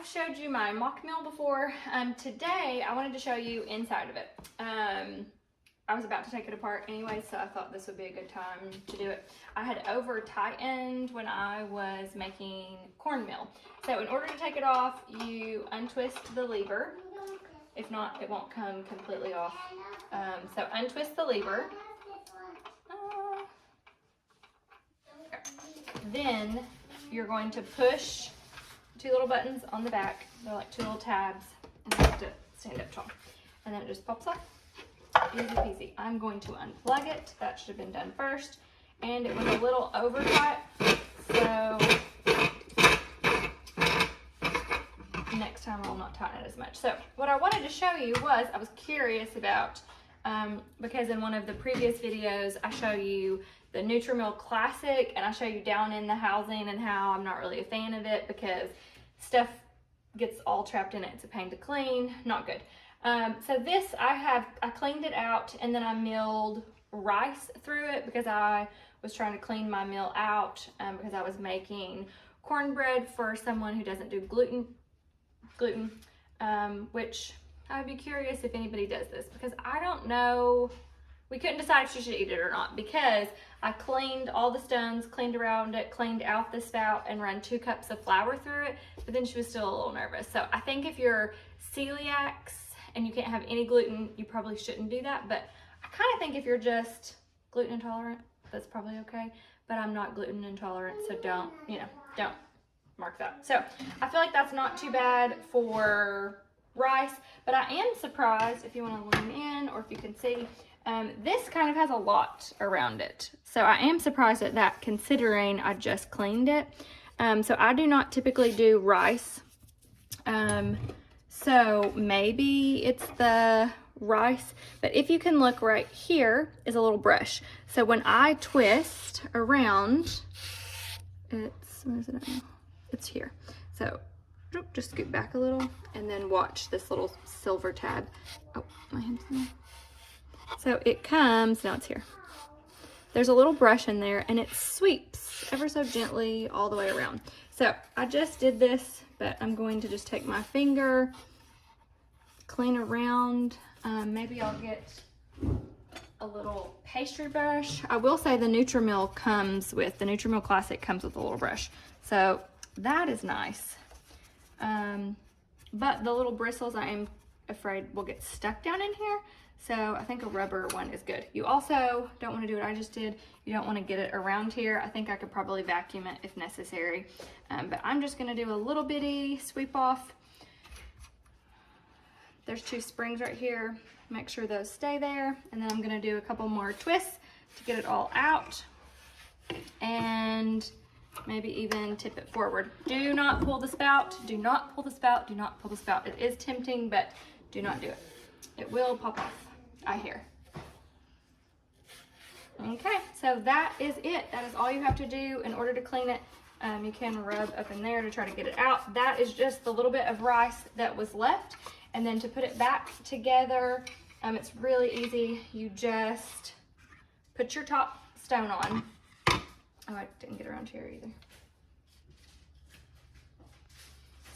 I've showed you my Mockmill before. Today I wanted to show you inside of it. I was about to take it apart anyway, so I thought this would be a good time to do it. I had over tightened when I was making cornmeal. So in order to take it off, you untwist the lever. If not, it won't come completely off. So untwist the lever. Then you're going to push two little buttons on the back. They're like two little tabs, and you have to stand up tall. And then it just pops off. Easy peasy. I'm going to unplug it. That should have been done first. And it was a little over tight, so next time I'll not tighten it as much. So what I wanted to show you was, I was curious about, because in one of the previous videos I show you the Nutrimill Classic, and I show you down in the housing and how I'm not really a fan of it because stuff gets all trapped in it. It's a pain to clean, not good. So this, I cleaned it out, and then I milled rice through it because I was trying to clean my mill out because I was making cornbread for someone who doesn't do gluten, which I'd be curious if anybody does this, because I don't know. We couldn't decide if she should eat it or not, because I cleaned all the stones, cleaned around it, cleaned out the spout, and run 2 cups of flour through it, but then she was still a little nervous. So I think if you're celiacs and you can't have any gluten, you probably shouldn't do that. But I kind of think if you're just gluten intolerant, that's probably okay. But I'm not gluten intolerant, so don't mark that. So I feel like that's not too bad for rice, but I am surprised, if you want to lean in or if you can see, this kind of has a lot around it. So I am surprised at that, considering I just cleaned it. So I do not typically do rice. So maybe it's the rice, but if you can look right here is a little brush. So when I twist around, where is it at now? It's here. So just scoot back a little and then watch this little silver tab. Oh, my hand's in there. So it comes, now it's here. There's a little brush in there, and it sweeps ever so gently all the way around. So I just did this, but I'm going to just take my finger, clean around. Maybe I'll get a little pastry brush. I will say the Nutrimill Classic comes with a little brush. So that is nice. But the little bristles, I am afraid will get stuck down in here. So I think a rubber one is good. You also don't want to do what I just did. You don't want to get it around here. I think I could probably vacuum it if necessary. But I'm just going to do a little bitty sweep off. There's 2 springs right here. Make sure those stay there. And then I'm going to do a couple more twists to get it all out. And maybe even tip it forward. Do not pull the spout. Do not pull the spout. Do not pull the spout. It is tempting, but do not do it. It will pop off, I hear. Okay, so that is it. That is all you have to do in order to clean it. You can rub up in there to try to get it out. That is just the little bit of rice that was left. And then to put it back together, it's really easy. You just put your top stone on. Oh, I didn't get around here either.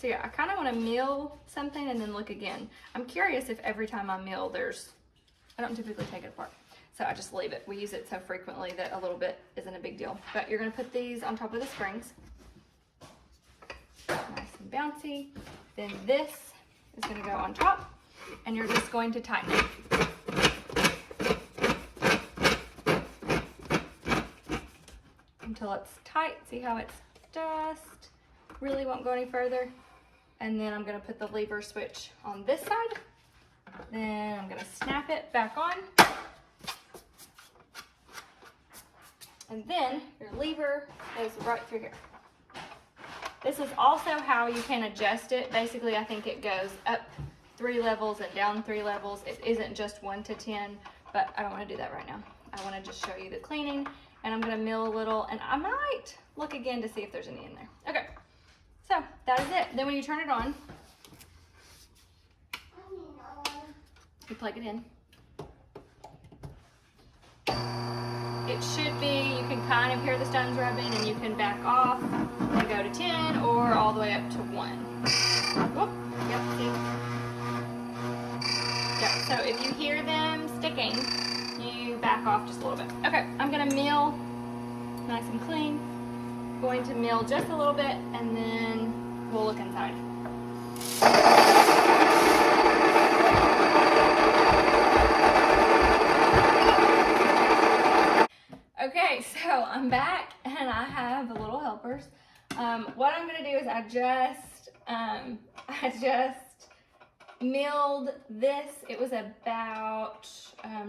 So yeah, I kind of want to mill something and then look again. I'm curious if every time I mill I don't typically take it apart. So I just leave it. We use it so frequently that a little bit isn't a big deal. But you're going to put these on top of the springs. Nice and bouncy. Then this is going to go on top, and you're just going to tighten it. Until it's tight. See how it's just really won't go any further. And then I'm going to put the lever switch on this side. Then I'm going to snap it back on. And then your lever goes right through here. This is also how you can adjust it. Basically, I think it goes up 3 levels and down 3 levels. It isn't just 1 to 10, but I don't want to do that right now. I want to just show you the cleaning, and I'm going to mill a little, and I might look again to see if there's any in there. Okay, so that is it. Then when you turn it on, you plug it in. It should be, you can kind of hear the stones rubbing, and you can back off and go to 10 or all the way up to 1. Whoop. Yep, see? Yep, so if you hear them sticking, you back off just a little bit. Okay, I'm gonna mill nice and clean. Going to mill just a little bit, and then we'll look inside. Okay, so I'm back and I have the little helpers. What I'm gonna do is I just milled this. It was about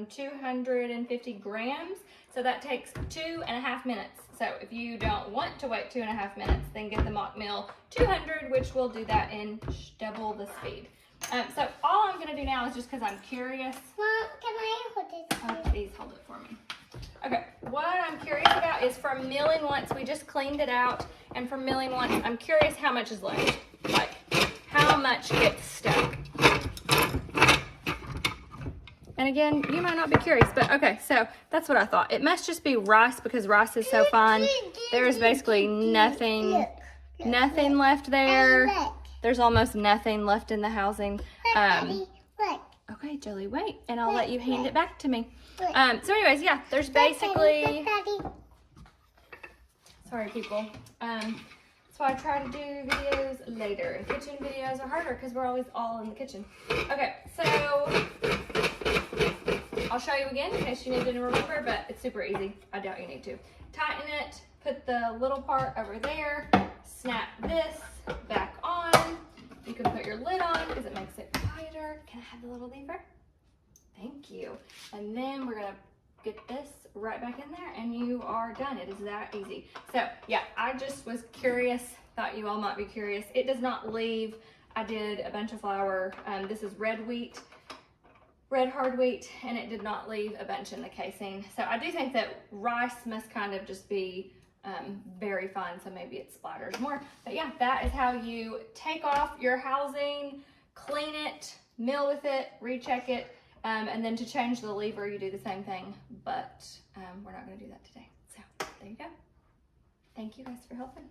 250 grams. So that takes 2.5 minutes. So if you don't want to wait 2.5 minutes, then get the Mockmill 200, which will do that in double the speed. So all I'm gonna do now is just because I'm curious. Mom, can I hold it? Oh, please hold it for me. Okay, what I'm curious about is from milling once, we just cleaned it out, and from milling once, I'm curious how much is left. Like, how much gets stuck. And again, you might not be curious, but okay, so that's what I thought. It must just be rice because rice is so fine. There's basically nothing left there. There's almost nothing left in the housing. Okay, Jolie, wait, and I'll let you hand it back to me. So anyways, yeah, there's basically, sorry people, that's why I try to do videos later, and kitchen videos are harder because we're always all in the kitchen. Okay, so I'll show you again in case you need to remember, but it's super easy. I doubt you need to. Tighten it, put the little part over there, snap this back on. You can put your lid on because it makes it quieter. Can I have the little lever? Thank you. And then we're gonna get this right back in there and you are done. It is that easy. So yeah, I just was curious, thought you all might be curious. It does not leave. I did a bunch of flour. This is red hard wheat, and it did not leave a bunch in the casing. So I do think that rice must kind of just be very fine, so maybe it splatters more. But yeah, that is how you take off your housing, clean it, mill with it, recheck it, and then to change the lever, you do the same thing, but we're not gonna do that today. So there you go. Thank you guys for helping.